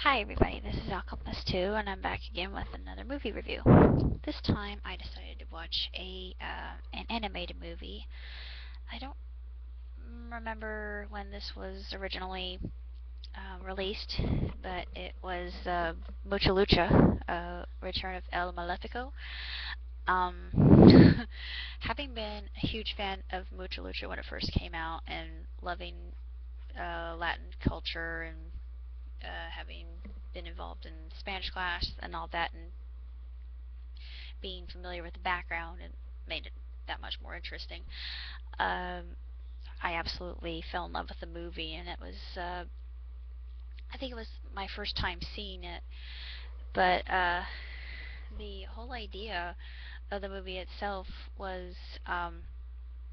Hi everybody, this is Alchemist2 and I'm back again with another movie review. This time I decided to watch an animated movie. I don't remember when this was originally released, but it was Mucha Lucha, Return of El Malefico. Um, having been a huge fan of Mucha Lucha when it first came out and loving Latin culture and having been involved in Spanish class and all that, and being familiar with the background, and made it that much more interesting. Um, I absolutely fell in love with the movie, and it was I think it was my first time seeing it, but the whole idea of the movie itself was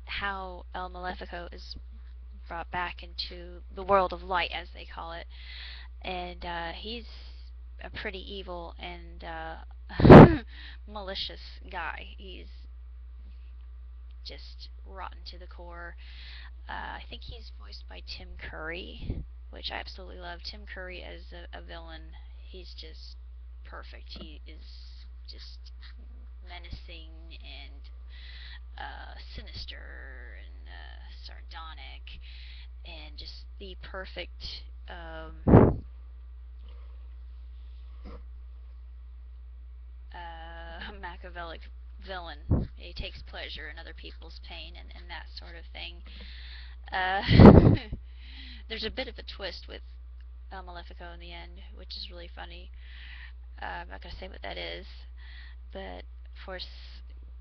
how El Malefico is brought back into the world of light, as they call it, and he's a pretty evil and malicious guy. He's just rotten to the core. I think he's voiced by Tim Curry, which I absolutely love. Tim Curry as a villain, he's just perfect. He is just menacing and sinister and sardonic, and just the perfect Machiavellic villain. He takes pleasure in other people's pain and that sort of thing. There's a bit of a twist with El Malefico in the end, which is really funny. I'm not going to say what that is, but for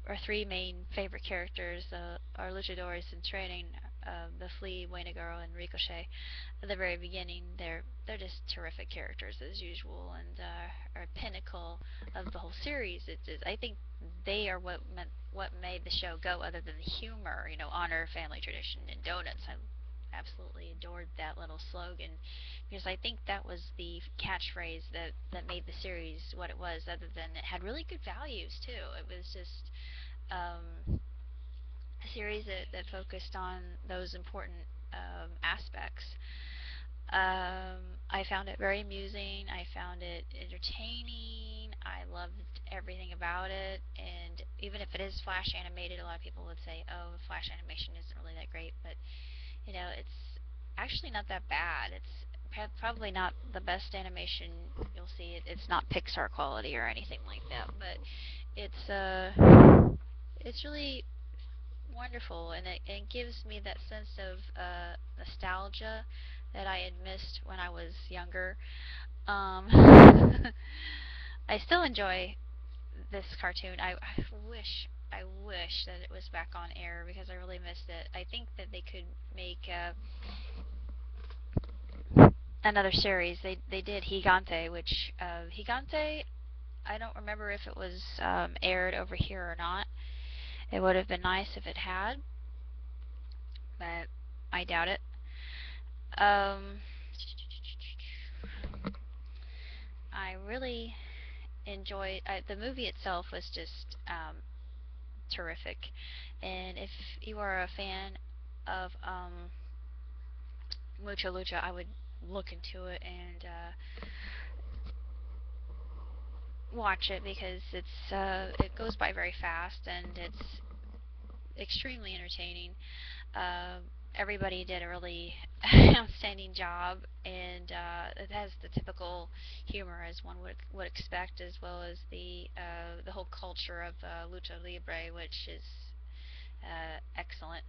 our three main favorite characters, our luchadores in training, the Flea, Girl, and Ricochet, at the very beginning, they're just terrific characters as usual, and are a pinnacle of the whole series. I think they are what made the show go, other than the humor. Honor, family, tradition, and donuts. I absolutely adored that little slogan, because I think that was the catchphrase that made the series what it was. Other than it had really good values too. It was just a series that focused on those important aspects. I found it very amusing. I found it entertaining. I loved everything about it. And even if it is flash animated, a lot of people would say, "Oh, flash animation isn't really that great," but it's actually not that bad. It's probably not the best animation you'll see. It's not Pixar quality or anything like that, but it's really wonderful, and it gives me that sense of nostalgia that I had missed when I was younger. Um, I still enjoy this cartoon. I wish that it was back on air, because I really missed it. I think that they could make another series. They did Gigante, which Gigante, I don't remember if it was aired over here or not. It would have been nice if it had, but I doubt it. Um, I really enjoyed the movie itself. Was just terrific, and if you are a fan of Mucha Lucha, I would look into it and watch it, because it goes by very fast and it's extremely entertaining. Uh, Everybody did a really outstanding job, and it has the typical humor as one would expect, as well as the whole culture of lucha libre, which is excellent.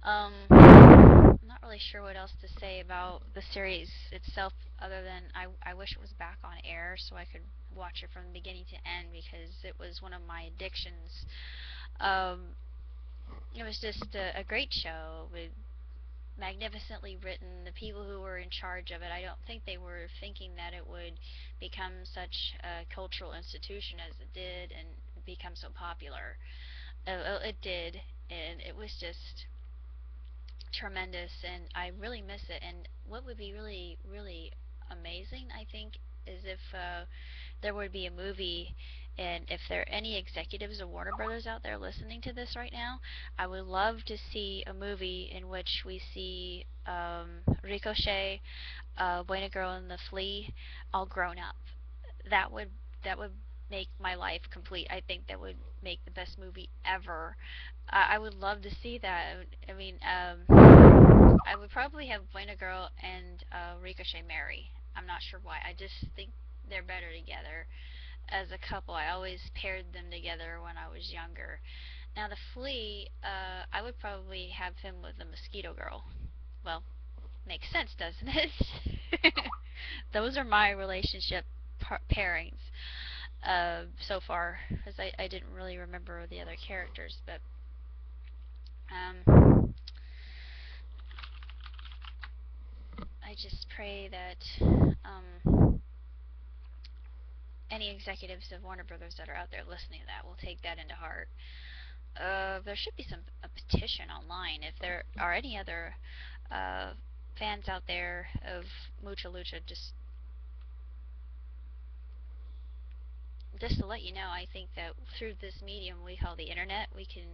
I'm not really sure what else to say about the series itself, other than I wish it was back on air so I could watch it from beginning to end, because it was one of my addictions. Um, it was just a great show, with magnificently written. The people who were in charge of it, I don't think they were thinking that it would become such a cultural institution as it did and become so popular. It did, and it was just tremendous, and I really miss it. And what would be really, really amazing, I think, is if there would be a movie, and if there are any executives of Warner Brothers out there listening to this right now, I would love to see a movie in which we see Ricochet, Buena Girl, and the Flea all grown up. That would that would make my life complete. I think that would make the best movie ever. I would love to see that. I mean, I would probably have Buena Girl and Ricochet marry. I'm not sure why. I just think they're better together as a couple. I always paired them together when I was younger. Now the Flea, I would probably have him with the Mosquito Girl. Well, makes sense, doesn't it? Those are my relationship pairings so far, because I didn't really remember the other characters, but I just pray that any executives of Warner Brothers that are out there listening to that will take that into heart. There should be a petition online if there are any other uh, fans out there of Mucha Lucha. Just to let you know, I think that through this medium we call the internet, we can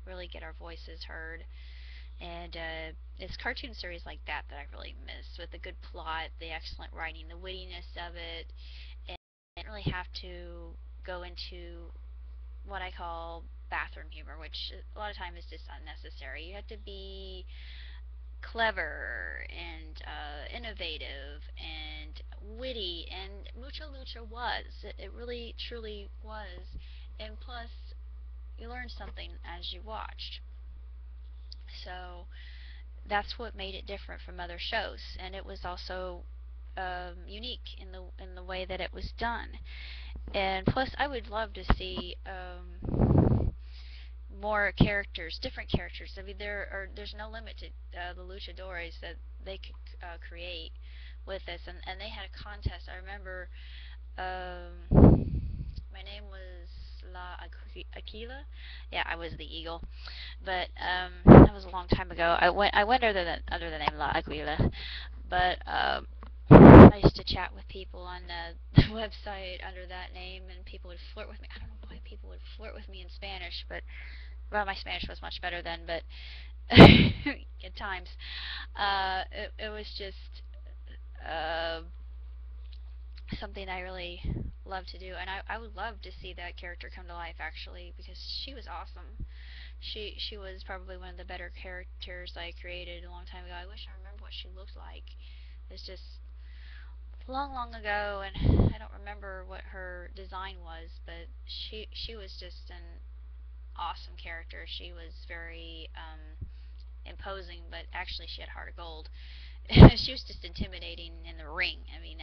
really get our voices heard. And it's cartoon series like that that I really miss, with the good plot, the excellent writing, the wittiness of it, and I didn't really have to go into what I call bathroom humor, which a lot of times is just unnecessary. You have to be clever and innovative and witty, and Mucha Lucha was. It really, truly was. And plus, you learned something as you watched. So that's what made it different from other shows, and it was also unique in the way that it was done. And plus, I would love to see more characters, different characters. I mean, there's no limit to the luchadores that they could create with this, and they had a contest. I remember my name was Aquila. Yeah, I was the eagle, but that was a long time ago. I went under the name La Aquila, but I used to chat with people on the website under that name, and people would flirt with me. I don't know why people would flirt with me in Spanish, but well, my Spanish was much better then, but at times, it was just uh, something I really love to do, and I would love to see that character come to life actually, because she was awesome. She was probably one of the better characters I created a long time ago. I wish I remember what she looked like. It's just long, long ago, and I don't remember what her design was, but she was just an awesome character. She was very imposing, but actually she had heart of gold. She was just intimidating in the ring. I mean,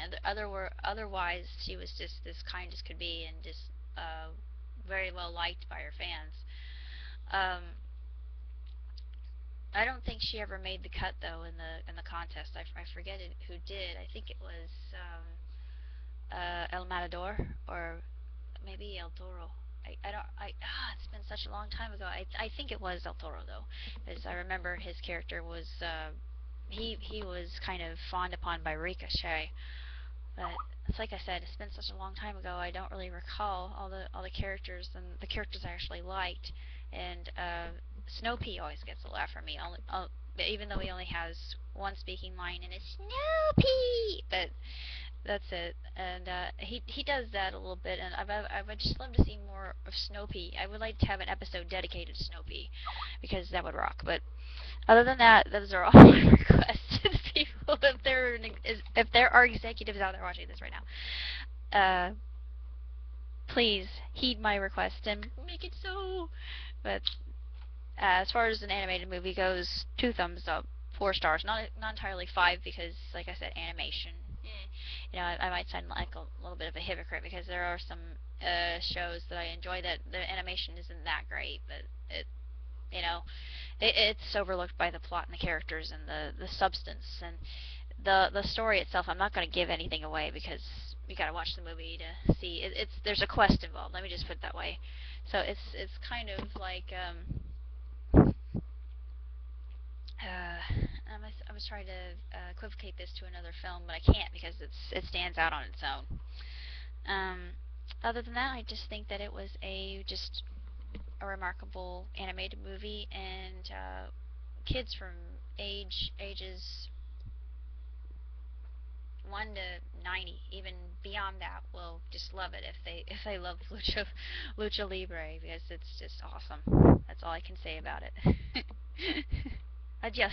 otherwise she was just as kind as could be, and just very well liked by her fans. Um, I don't think she ever made the cut though in the contest. I forget who did. I think it was El Matador, or maybe El Toro. I don't it's been such a long time ago. I think it was El Toro though, because I remember his character was he was kind of fawned upon by Ricochet. But it's like I said, it's been such a long time ago. I don't really recall all the characters and the characters I actually liked. And Snow Pea always gets a laugh from me. Even though he only has one speaking line, and it's Snow Pea, but that's it. And he does that a little bit, and I would just love to see more of Snow Pea. I would like to have an episode dedicated to Snow Pea, because that would rock. But other than that, those are all my requests to the people. If there are executives out there watching this right now, please heed my request and make it so. But as far as an animated movie goes, 2 thumbs up, 4 stars. Not entirely 5, because, like I said, animation. You know, I might sound like a little bit of a hypocrite, because there are some shows that I enjoy that the animation isn't that great, but you know, it's overlooked by the plot and the characters and the substance and the story itself. I'm not going to give anything away, because you got to watch the movie to see. There's a quest involved. Let me just put it that way. So it's kind of like I was trying to equivocate this to another film, but I can't because it stands out on its own. Um, Other than that, I just think that it was just a remarkable animated movie, and kids from ages 1 to 90, even beyond that, will just love it if they love Lucha Libre, because it's just awesome. That's all I can say about it. Adios.